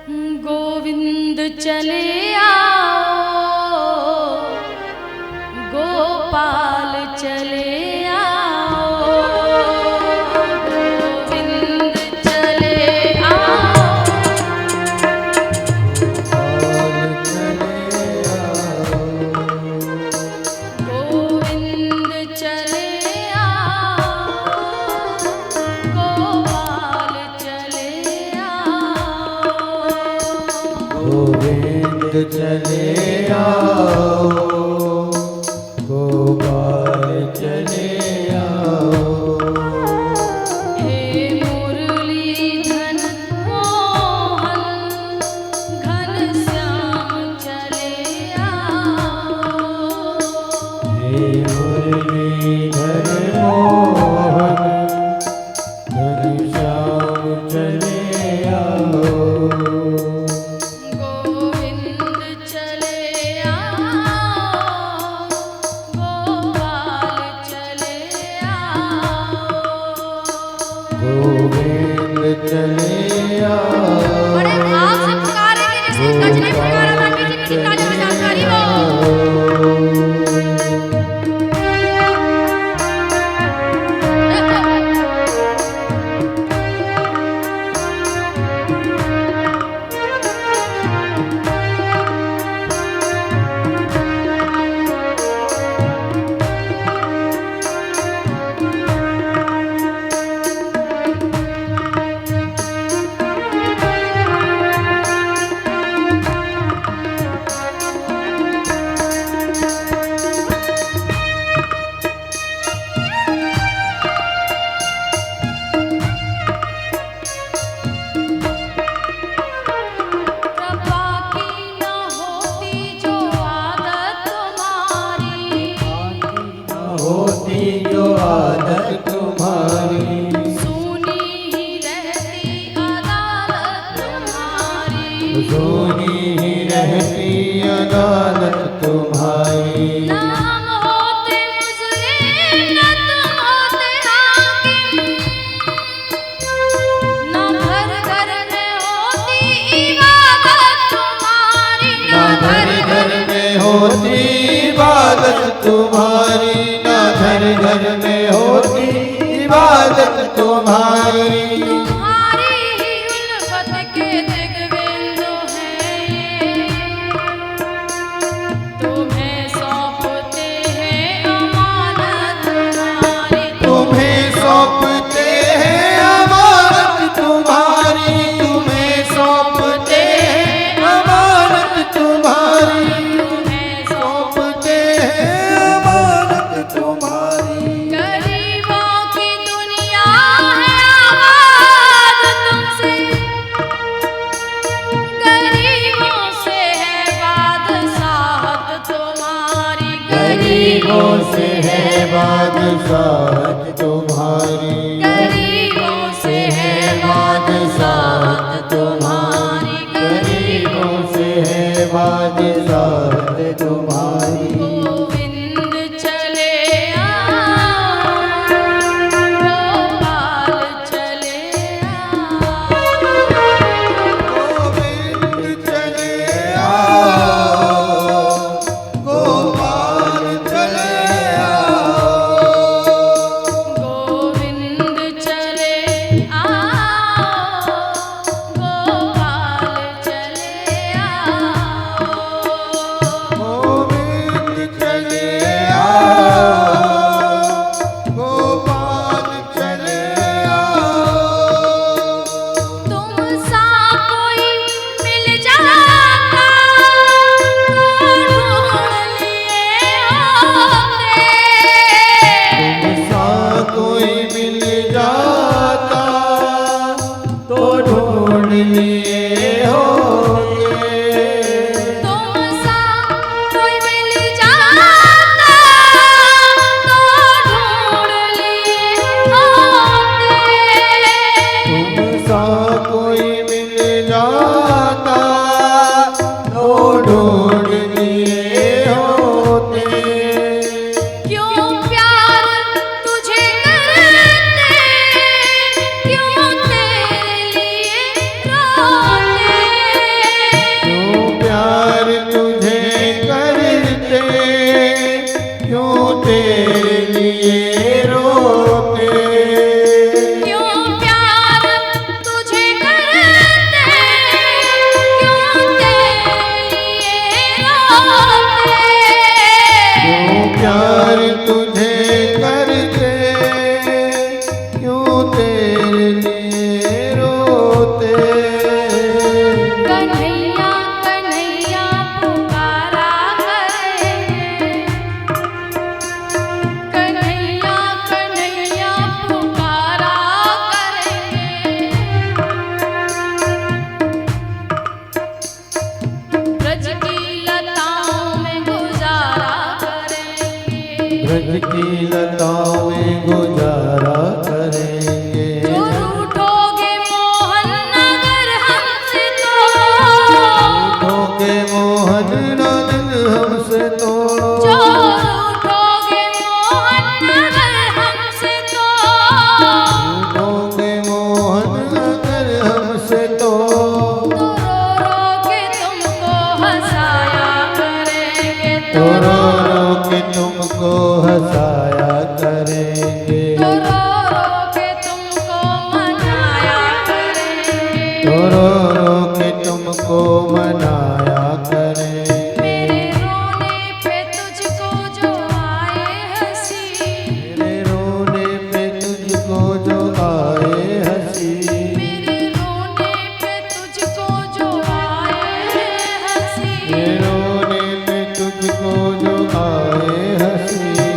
गोविंद चले आओ, गोपाल चले आओ, गोविंद चले आओ, गोविंद चले आओ, गोपाल चले आओ, गोविंद चले आओ, गोपाल चले आओ। हे मुरलीधर मोहन घनश्याम चले आओ, हे मुरलीधर मोहन घनश्याम चले आओ। गोविंद चले आओ, गोपाल चले आओ, गोविंद चले आओ, बड़े भाव से पुकारेंगे जैसे गजने पुकारा बाकी जी की ताली में जानकारी हो। कृपा की न होती जो आदत तुम्हारी, होती जो आदत तुम्हारी, सुनी ही रहती अदालत तुम्हारी, सोनी ही रहती अदालत तुम्हारी। नाम होते मुजरिम न तुम होते हाकिम, न घर घर में होती इबादत तुम्हारी, ना घर घर में होती इबादत तुम्हारी, ना घर घर में होती इबादत तुम्हारी। तुम्हारी ही उल्फत के दिग्विजय हैं ये, तुम्हें सौंपते हैं अमानत तुम्हारी, तुम्हें सौंपते हैं अमानत तुम्हारी, तुम्हें सौंपते हैं अमानत तुम्हारी, तुम्हें सौंपते हैं अमानत तुम्हारी। गरीबों की दुनिया है आबाद तुमसे, गरीबों से है बादशाहत तुम्हारी, गरीबों से है बादशाहत तुम्हारी, गरीबों से है बादशाहत तुम्हारी, गरीबों से है बादशाहत तुम्हारी। गोविंद चले आओ, गोपाल चले आओ, गोविंद चले आओ, गोपाल चले आओ, गोविंद चले आओ, गोपाल चले आओ, गोविंद चले आओ, गोपाल चले आओ। तुम सा कोई मिल जाता तो ढूंढ लिए होते, सा कोई मिल जाता तो ढूंढ लिए होंगे। तुम सा कोई मिल जाता तो ढूंढ लिए होते, तुम सा कोई मिल जाता तो ढूंढ लिए होते। क्यों प्यार तुझे करते, क्यों तेरे लिए रोते, तो रो रो के तुमको मनाया करे। मेरे रोने पे तुझको जो आए हंसी, मेरे रोने पे तुझको जो आए हंसी। मेरे रोने पे तुझको जो आए हंसी, मेरे रोने पे तुझको जो आए हंसी। मैं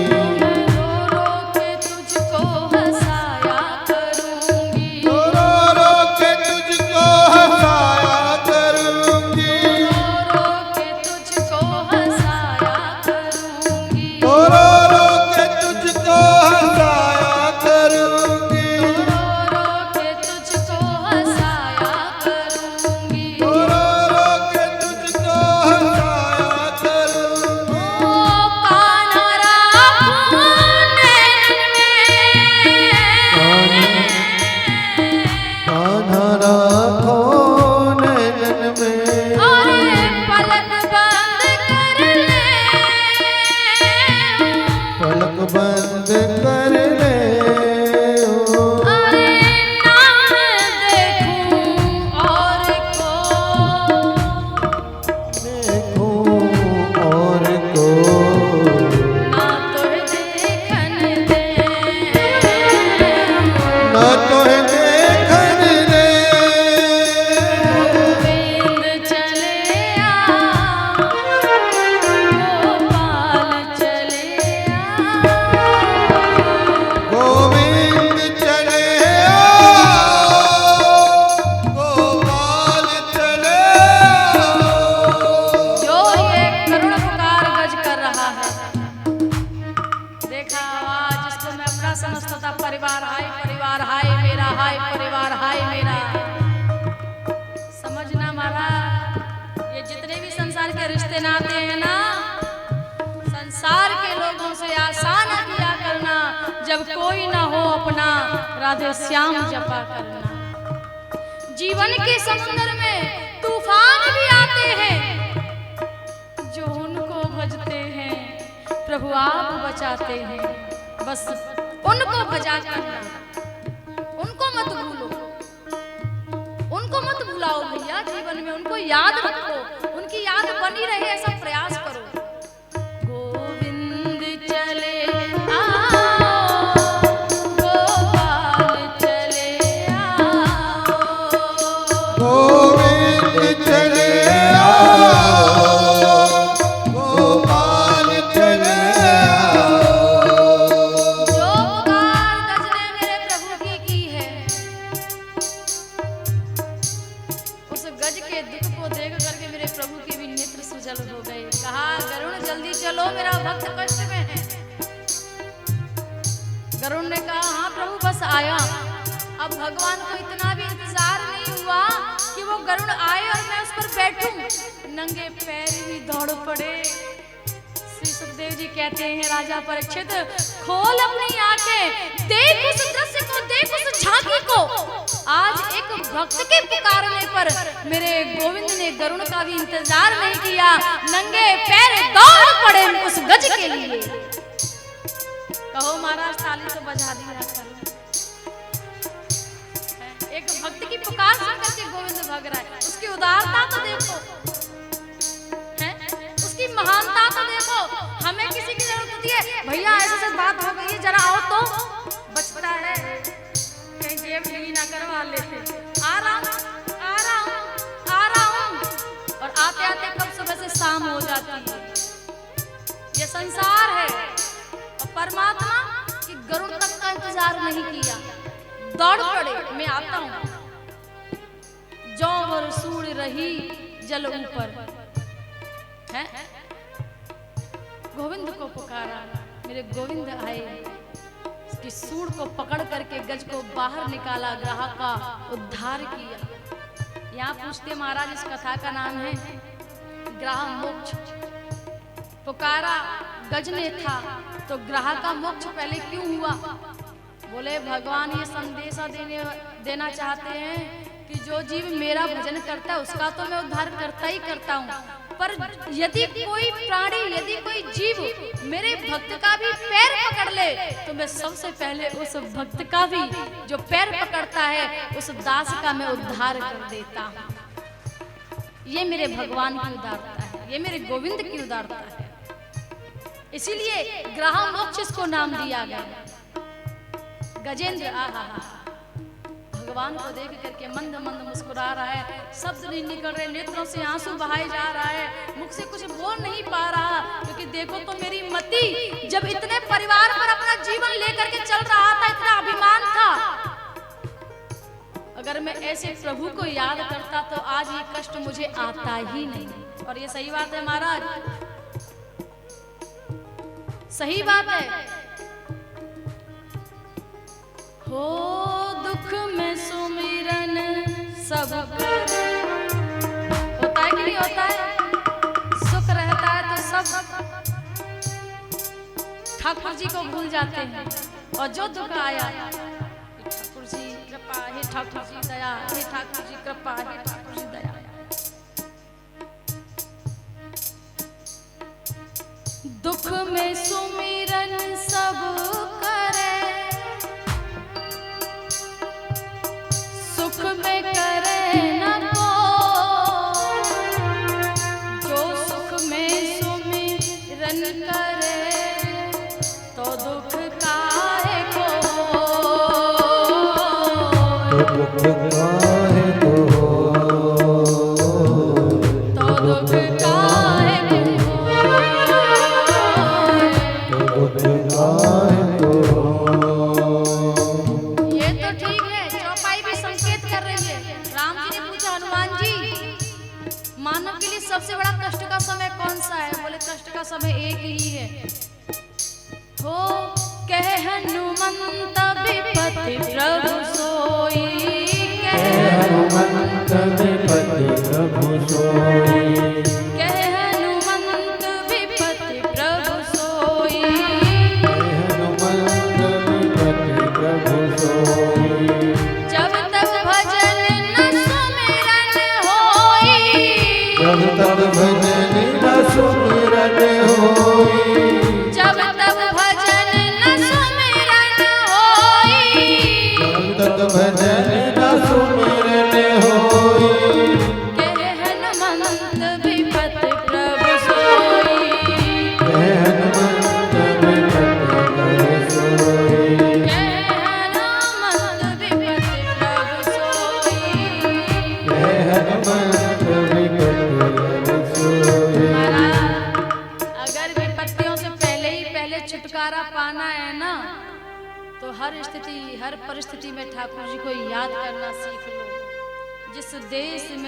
रो रो के तुझको हंसाया करूंगी, तो रो रो के तुझको हंसाया करूंगी। रो रो के तुझको हंसाया करूंगी, तो रो रो के तुझको हंसाया करूंगी। रो रो के तुझको हंसाया करूंगी। तो रो रो के तुझको हंसाया करूंगी। ओ कान्हा राखूं नैन में, कान्हा राखो नैनन में। अरे पलक बंद कर ले, पलक बंद कर ले ओ। अरे ना देखूं और को, देखो और को। ना तो देखन दे, न तो देखन दे। गोविंद चले आ, गोपाल चले आ, गोविंद चले आओ, गोपाल चले आओ। जो ये करुण पुकार गज कर रहा है, देखा आज जिसको मैं अपना समझता था, परिवार हाय मेरा, हाय परिवार हाय मेरा। समझना महाराज, ये जितने भी संसार के रिश्ते नाते हैं ना, संसार के लोगों से आसान किया करना, जब कोई ना हो अपना राधे श्याम जपा करना। जीवन के समुद्र में तूफान भी आते हैं, जो उनको भजते हैं प्रभु आप बचाते हैं। बस उनको बचा करना, उनको मत भूलो, उनको मत भुलाओ भैया। जीवन में उनको याद रखो, उनकी याद बनी रहे ऐसा प्रयास करो। गोविंद चले आओ, गोपाल चले आओ, गोविंद चले आओ, गोपाल चले आओ। जो पुकार गजने मेरे प्रभु की है, उस गज के दुख को देख करके मेरे प्रभु के भी नेत्र सुजल हो गए। कहा गरुण जल्दी चलो, मेरा भक्त कष्ट में है। गरुण ने कहा हाँ प्रभु बस आया। अब भगवान को इतना भी इंतजार नहीं हुआ कि वो गरुड़ आए और मैं उस पर बैठूं, नंगे पैर ही दौड़ पड़े। श्री सुखदेव जी कहते हैं राजा परीक्षित खोल अपनी आंखें, देख उस दृश्य को, देख उस झांकी को। आज एक भक्त के पुकारने पर मेरे गोविंद ने गरुड़ का भी इंतजार नहीं किया, नंगे पैर दौड़ पड़े उस गज के लिए। कहो महाराज ताली तो बजा दिया करो। एक भक्त की पुकार सुन करके गोविंद भाग रहा है, उसकी उदारता तो देखो, है उसकी महानता तो देखो। हमें किसी की जरूरत होती है, भैया ऐसे से बात हो गई है जरा आओ तो, बचता है कहीं जेब ढीली ना करवा लेते। आ रहा हूं आ रहा हूं आ रहा हूं, और आते आते कब सुबह से शाम हो जाती है। ये संसार है, और परमात्मा की गरुड़ तक का इंतजार नहीं किया, दौड़ पड़े मैं आता हूं। जौवर सूड़ रही जल ऊपर है, गोविंद को पुकारा, मेरे गोविंद आए, उसकी सूड़ को पकड़ करके गज को बाहर निकाला, ग्राहक का उद्धार किया। यहाँ पूछते महाराज इस कथा का नाम है ग्राह मोक्ष। पुकारा गज ने था तो ग्राह का मोक्ष पहले क्यों हुआ? बोले भगवान ये संदेशा देना चाहते हैं कि जो जीव मेरा भजन करता है उसका तो मैं उद्धार करता ही करता हूँ, पर यदि कोई प्राणी, यदि कोई जीव मेरे भक्त का भी पैर पकड़ ले तो मैं सबसे पहले उस भक्त का भी जो पैर पकड़ता है उस दास का मैं उद्धार कर देता हूँ। ये मेरे भगवान की उदारता है, ये मेरे गोविंद की उदारता है। इसीलिए ग्राह मोक्ष इसको नाम दिया गया। गजेंद्र भगवान को देख करके मंद मंद मुस्कुरा रहा है, शब्द नहीं निकल रहे, नेत्रों से आंसू बहाए जा रहा है, मुख से कुछ बोल नहीं पा रहा, क्योंकि देखो तो मेरी मति जब इतने परिवार पर अपना जीवन लेकर के चल रहा था, इतना अभिमान था, अगर मैं ऐसे प्रभु को याद करता तो आज ये कष्ट मुझे आता ही नहीं। और ये सही बात है महाराज, सही बात है। हो दुख में सुमिरन सब होता है कि नहीं होता है, सुख रहता है तो सब ठाकुर जी को भूल जाते हैं, और जो दुख आया ठाकुर जी कृपा, हे ठाकुर जी दया, हे ठाकुर जी कृपा, हे ठाकुर जी दया। दुख में सुमिरन सब करे, सुख में करे न को, जो सुख में सुमिरन करे तो दुख काहे को, तो दुख काहे को, तो दुख काहे को। ये तो ठीक है, चौपाई भी संकेत कर रही है। राम जी ने पूछा हनुमान जी मानव के लिए सबसे बड़ा कष्ट का समय कौन सा है? बोले कष्ट का समय एक ही है। हो कह हनुमंत विपति प्रभु सोई, कह हनुमंत विपति प्रभु सोई, कह हनुमंत विपति प्रभु सोई, हनुमंत विपति प्रभु सोई, जब तक भजन न सुमिरन होई, जब तक भजन न सुमिरन होई, जब तक भजन न सुमिरन होई, जब तक भजन न सुमिरन होई, कह हनुमंत विपति प्रभु सोई, कह हनुमंत विपति प्रभु सोई, कह हनुमंत विपति प्रभु सोई, कह हनुमंत विपति प्रभु सोई। अगर विपत्तियों से पहले ही पहले छुटकारा पाना है ना, तो हर स्थिति हर परिस्थिति में ठाकुर जी को याद करना सीख लो। जिस देश में